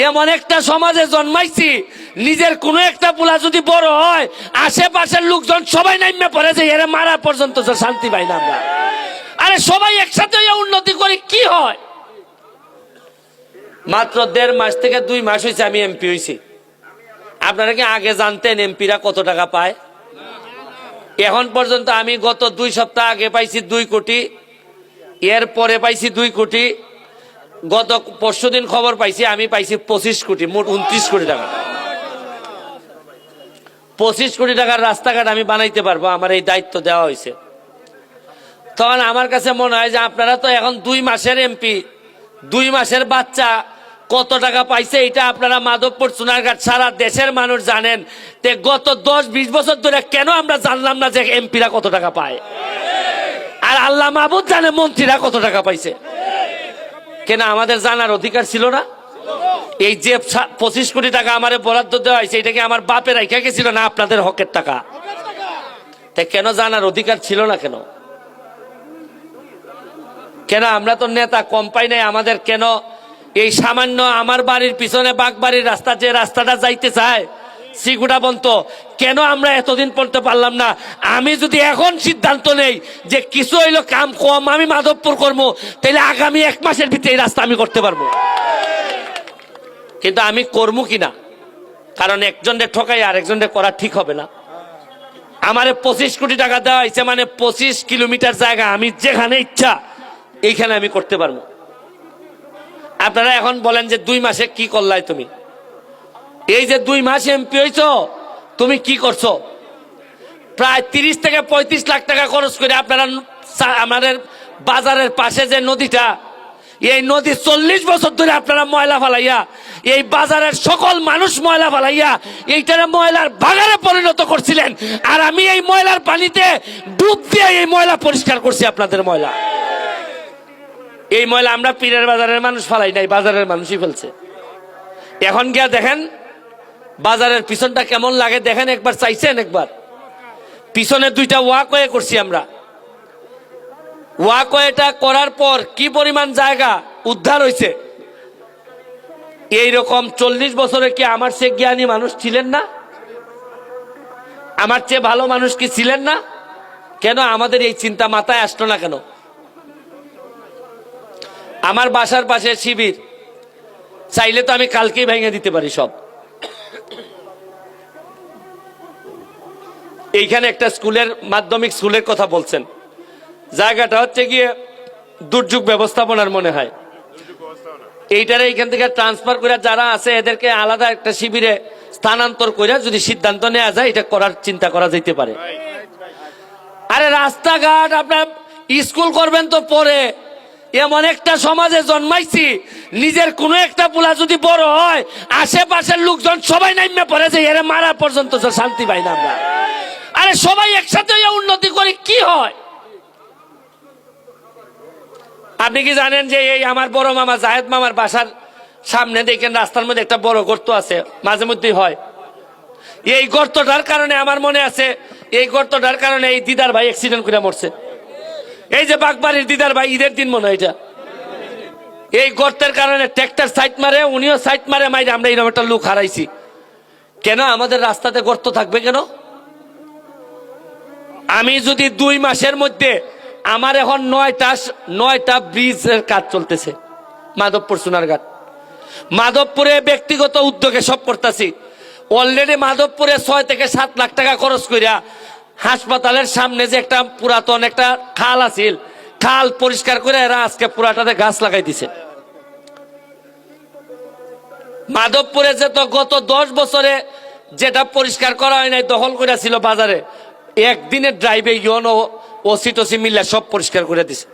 এমন একটা সমাজে জন্মাইছি, নিজের কোনো একটা পোলা যদি বড় হয় আশেপাশের লোকজন সবাই নাইমে পড়ে যে এরা মারা পর্যন্ত শান্তি পাই না আমরা। আরে সবাই একসাথে উন্নতি করি কি হয়? মাত্র 1.5 মাস থেকে 2 মাস হয়েছে আমি এমপি হয়েছি। আপনারা কি আগে জানতেন এমপিরা কত টাকা পায়? এখন পর্যন্ত আমি গত 2 সপ্তাহ আগে পাইছি 2 কোটি, এর পরে পাইছি 2 কোটি, গত পরশুদিন খবর পাইছি আমি পাইছি 25 কোটি, মোট 29 কোটি টাকা। 25 কোটি টাকার রাস্তাঘাট আমি বানাইতে পারবো, আমার এই দায়িত্ব দেওয়া হয়েছে। তখন আমার কাছে মনে হয় যে আপনারা তো এখন 2 মাসের এমপি, 2 মাসের বাচ্চা কত টাকা পাইছে এটা আপনারা মাধবপুর সোনারঘাট সারা দেশের মানুষ জানেন। তে গত 10-20 বছর ধরে কেন আমরা জানলাম না যে এমপিরা কত টাকা পায়? আর আল্লাহ মাহবুব জানে মন্ত্রীরা কত টাকা পাইছে। কেন আমাদের জানার অধিকার ছিল না? এই যে 25 কোটি টাকা আমারে বরাদ্দ দেওয়া হয়েছে এটা কি আমার বাপের রাইখা গেছিল না আপনাদের হকের টাকা? তাই কেন জানার অধিকার ছিল না? কেন কেন আমরা তো নেতা কম পাই নাই? আমাদের কেন এই সামান্য আমার বাড়ির পিছনে বাগবাড়ির রাস্তা, যে রাস্তাটা যাইতে চায় সিগুড়া বন্ত, কেন আমরা এতদিন পড়তে পারলাম না? আমি যদি এখন সিদ্ধান্ত নেই যে কিছু হইলো কাম কম আমি মাধবপুর করবো, তাহলে আগামী 1 মাসের ভিতরে এই রাস্তা আমি করতে পারবো। কিন্তু আমি করবো কিনা, কারণ একজনের ঠকাই আর একজনের করা ঠিক হবে না। আমারে 25 কোটি টাকা দেওয়া হয়েছে, মানে 25 কিলোমিটার জায়গা আমি যেখানে ইচ্ছা এইখানে আমি করতে পারবো। আপনারা এখন বলেন যে 2 মাসে কি করলাই তুমি? এই যে 2 মাস এমপি হইছো, তুমি কি করছো? প্রায় 30 থেকে 35 লাখ টাকা খরচ করে আপনারা আমাদের বাজারের পাশে যে নদীটা, এই নদী 40 বছর ধরে আপনারা ময়লা ফালাইয়া, এই বাজারের সকল মানুষ ময়লা ফালাইয়া এইটারে ময়লার ভাগারে পরিণত করছিলেন। আর আমি এই ময়লার পানিতে ডুব দিয়ে এই ময়লা পরিষ্কার করছি। আপনাদের ময়লা, এই ময়লা আমরা পীরের বাজারের মানুষ ফালাই নাই, বাজারের মানুষই ফেলছে। এখন গিয়া দেখেন বাজারের পিছনটা কেমন লাগে, দেখেন একবার। চাইছেন একবার? পিছনে 2টা ওয়াকওয়ে করছি আমরা। ওয়াকওয়েটা করার পর কি পরিমাণ জায়গা উদ্ধার হয়েছে। এইরকম 40 বছরে কি আমার চেয়ে জ্ঞানী মানুষ ছিলেন না? আমার চেয়ে ভালো মানুষ কি ছিলেন না? কেন আমাদের এই চিন্তা মাথায় আসলো না কেন? আমার বাসার পাশে শিবির, চাইলে তো আমি কালকেই ভেঙে দিতে পারি সব। এইখানে একটা স্কুলের, মাধ্যমিক স্কুলের কথা বলছেন, জায়গাটা হচ্ছে গিয়ে দুর্যোগ ব্যবস্থাপনার মনে হয়। এইটারে এইখান থেকে ট্রান্সফার করে যারা আছে এদেরকে আলাদা একটা শিবিরে স্থানান্তর করে যদি সিদ্ধান্ত নেওয়া যায় এটা করার চিন্তা করা যেতে পারে। আরে রাস্তাঘাট আপনার স্কুল করবেন তো পরে। এমন একটা সমাজে জন্মাইছি, নিজের কোনো একটা পোলা যদি বড় হয় আশেপাশের লোকজন সবাই নাইমে পড়ে যে এরা মারা পর্যন্ত শান্তি পাই না আমরা। আরে সবাই একসাথে উন্নতি করি কি হয়? আপনি কি জানেন যে এই আমার বড় মামা জাহেদ মামার বাসার সামনে দেখেন রাস্তার মধ্যে একটা বড় গর্ত আছে, মাঝে মধ্যেই হয়। এই গর্তটার কারণে আমার মনে আছে, এই গর্তটার কারণে এই দিদার ভাই অ্যাক্সিডেন্ট করে মরছে। এই যে বাগবাড়ির দিদার ভাই, ঈদের দিন মনে হয় এটা, এই গর্তের কারণে ট্র্যাক্টর সাইড মারে, উনিও সাইড মারে, মাইরে আমরা এরকম একটা লোক হারাইছি। কেন আমাদের রাস্তাতে গর্ত থাকবে কেন? আমি যদি 2 মাসের মধ্যে, আমার এখন 9টা ব্রিজের কাজ চলতেছে মাধবপুর সোনারঘাট। মাধবপুরে ব্যক্তিগত উদ্যোগে সব করতেছি। অলরেডি মাধবপুরে 6 থেকে 7 লাখ টাকা খরচ করিয়া হাসপাতালের সামনে যে একটা পুরাতন একটা খাল আছিল, খাল পরিষ্কার করে এরা আজকে পুরাটাতে গাছ লাগাই দিছে। মাধবপুরে যে তো গত 10 বছরে যেটা পরিষ্কার করা হয় নাই, দখল করেছিল বাজারে, একদিনের ড্রাইভে ইয়ন ও ওসি টসি মিল্লা সব পরিষ্কার করে দিছে।